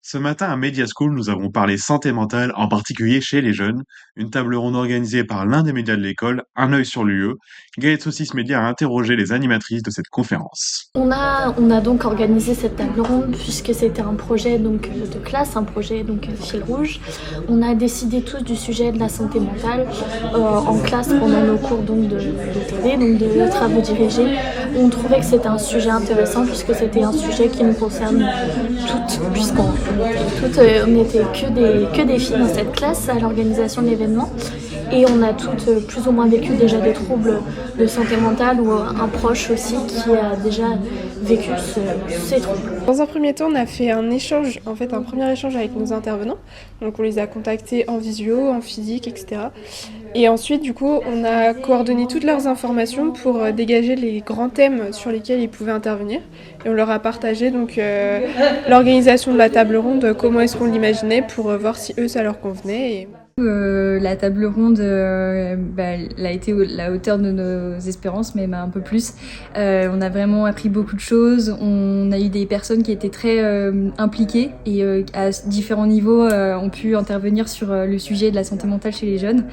Ce matin à Media School, nous avons parlé santé mentale, en particulier chez les jeunes. Une table ronde organisée par l'un des médias de l'école, Un œil sur l'UE. Gaët Saucisse Média a interrogé les animatrices de cette conférence. On a donc organisé cette table ronde puisque c'était un projet donc, de classe, un projet donc fil rouge. On a décidé tous du sujet de la santé mentale en classe pendant nos cours donc, de TD, donc de travaux dirigés. On trouvait que c'était un sujet intéressant puisque c'était un sujet qui nous concerne toutes, on était que des filles dans cette classe à l'organisation de l'événement. Et on a toutes plus ou moins vécu déjà des troubles de santé mentale ou un proche aussi qui a déjà vécu ces troubles. Dans un premier temps, on a fait un échange, un premier échange avec nos intervenants. Donc on les a contactés en visio, en physique, etc. Et ensuite, du coup, on a coordonné toutes leurs informations pour dégager les grands thèmes sur lesquels ils pouvaient intervenir. Et on leur a partagé donc l'organisation de la table ronde, comment est-ce qu'on l'imaginait pour voir si eux ça leur convenait. La table ronde elle a été la hauteur de nos espérances, même un peu plus. On a vraiment appris beaucoup de choses. On a eu des personnes qui étaient très impliquées et à différents niveaux ont pu intervenir sur le sujet de la santé mentale chez les jeunes.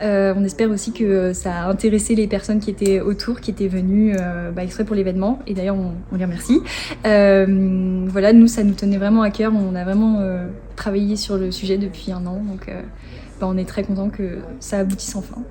On espère aussi que ça a intéressé les personnes qui étaient autour, qui étaient venues exprès pour l'événement. Et d'ailleurs, on les remercie. Voilà, nous, ça nous tenait vraiment à cœur. On a vraiment travaillé sur le sujet depuis un an. Donc, on est très content que ça aboutisse enfin.